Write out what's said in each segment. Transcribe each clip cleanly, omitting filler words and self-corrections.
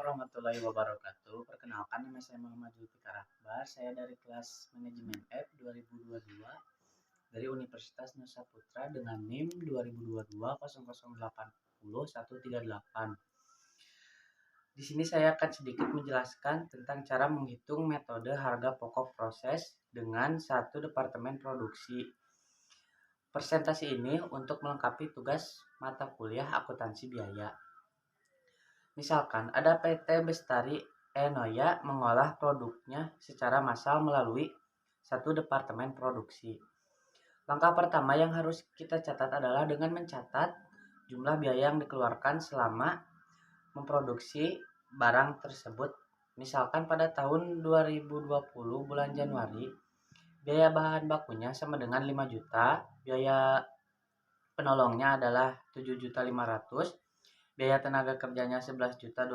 warahmatullahi wabarakatuh. Perkenalkan, nama saya Muhammad Zulfikar Akbar. Saya dari kelas Manajemen F 2022 dari Universitas Nusa Putra dengan NIM 2022 00808138. Di sini saya akan sedikit menjelaskan tentang cara menghitung metode harga pokok proses dengan satu departemen produksi. Presentasi ini untuk melengkapi tugas mata kuliah akuntansi biaya. Misalkan ada PT Bestari Enoya mengolah produknya secara massal melalui satu departemen produksi. Langkah pertama yang harus kita catat adalah dengan mencatat jumlah biaya yang dikeluarkan selama memproduksi barang tersebut. Misalkan pada tahun 2020 bulan Januari, biaya bahan bakunya sama dengan 5 juta, biaya penolongnya adalah 7.500.000, biaya tenaga kerjanya 11.250.000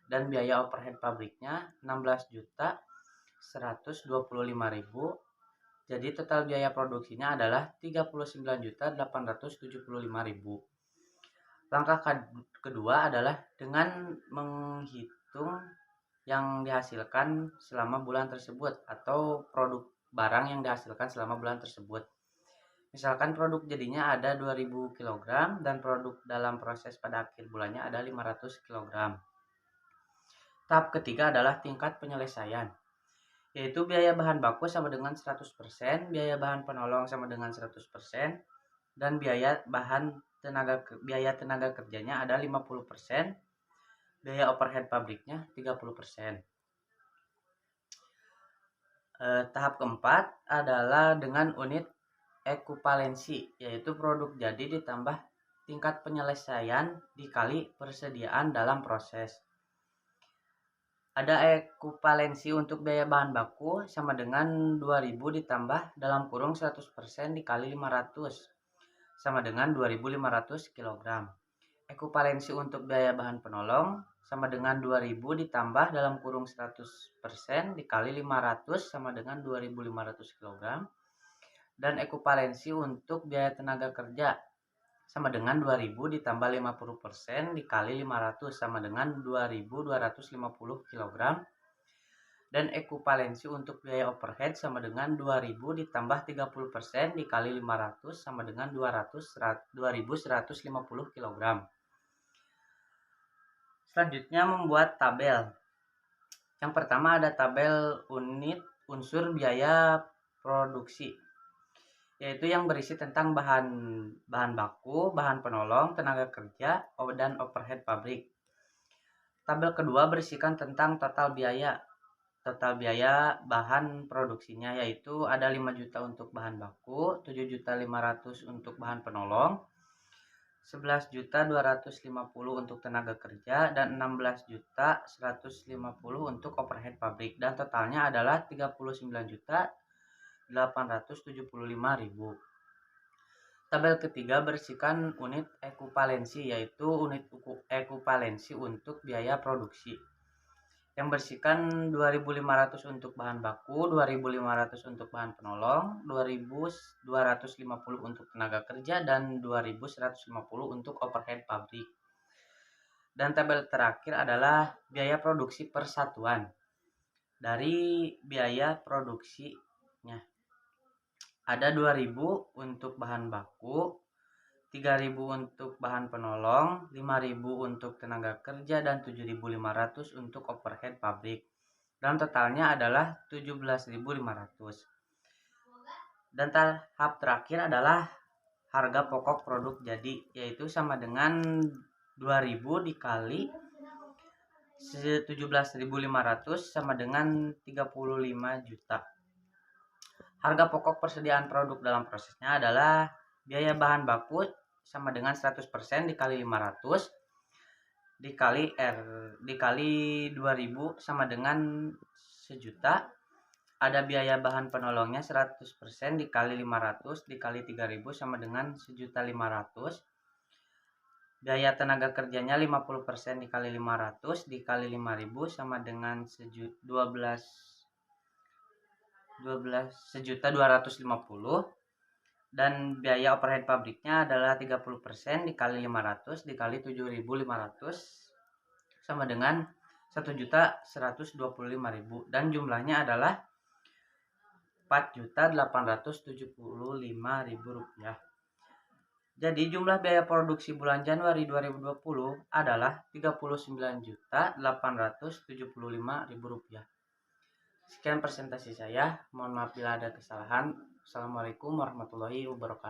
dan biaya overhead pabriknya 16.125.000. Jadi total biaya produksinya adalah 39.875.000. Langkah kedua adalah dengan menghitung yang dihasilkan selama bulan tersebut atau produk barang yang dihasilkan selama bulan tersebut. Misalkan produk jadinya ada 2000 kg dan produk dalam proses pada akhir bulannya ada 500 kg. Tahap ketiga adalah tingkat penyelesaian, yaitu biaya bahan baku sama dengan 100%, biaya bahan penolong sama dengan 100%, dan biaya tenaga kerjanya ada 50%, biaya overhead pabriknya 30%. Tahap keempat adalah dengan unit ekuivalensi, yaitu produk jadi ditambah tingkat penyelesaian dikali persediaan dalam proses. Ada ekuivalensi untuk biaya bahan baku sama dengan 2000 ditambah dalam kurung 100% dikali 500 sama dengan 2500 kg. Ekuivalensi untuk biaya bahan penolong sama dengan 2000 ditambah dalam kurung 100% dikali 500 sama dengan 2500 kg. Dan ekuivalensi untuk biaya tenaga kerja sama dengan 2000 ditambah 50% dikali 500 sama dengan 2250 kg. Dan ekuivalensi untuk biaya overhead sama dengan 2000 ditambah 30% dikali 500 sama dengan 2150 kg. Selanjutnya membuat tabel. Yang pertama ada tabel unit unsur biaya produksi, yaitu yang berisi tentang bahan baku, bahan penolong, tenaga kerja, dan overhead pabrik. Tabel kedua berisikan tentang total biaya bahan produksinya, yaitu ada 5 juta untuk bahan baku, 7.500.000 untuk bahan penolong, 11.250.000 untuk tenaga kerja, dan 16.150.000 untuk overhead pabrik, dan totalnya adalah 39.875.000. Tabel ketiga berisikan unit ekuivalensi, yaitu unit ekuivalensi untuk biaya produksi, yang berisikan 2.500 untuk bahan baku, 2.500 untuk bahan penolong, 2.250 untuk tenaga kerja, dan 2.150 untuk overhead pabrik. Dan tabel terakhir adalah biaya produksi persatuan. Dari biaya produksinya ada 2.000 untuk bahan baku, 3.000 untuk bahan penolong, 5.000 untuk tenaga kerja, dan 7.500 untuk overhead pabrik. Dan totalnya adalah 17.500. Dan tahap terakhir adalah harga pokok produk jadi, yaitu sama dengan 2.000 dikali 17.500 sama dengan 35 juta. Harga pokok persediaan produk dalam prosesnya adalah biaya bahan baku sama dengan 100% dikali 500 dikali 2000 sama dengan 1 juta. Ada biaya bahan penolongnya 100% dikali 500 dikali 3000 sama dengan 1.500.000. Biaya tenaga kerjanya 50% dikali 500 dikali 5000 sama dengan 1.250.000. Dan biaya overhead pabriknya adalah 30% dikali 500 dikali 7.500 sama dengan 1.125.000 dan jumlahnya adalah Rp4.875.000. Jadi jumlah biaya produksi bulan Januari 2020 adalah Rp39.875.000. Sekian presentasi saya. Mohon maaf bila ada kesalahan. Assalamualaikum warahmatullahi wabarakatuh.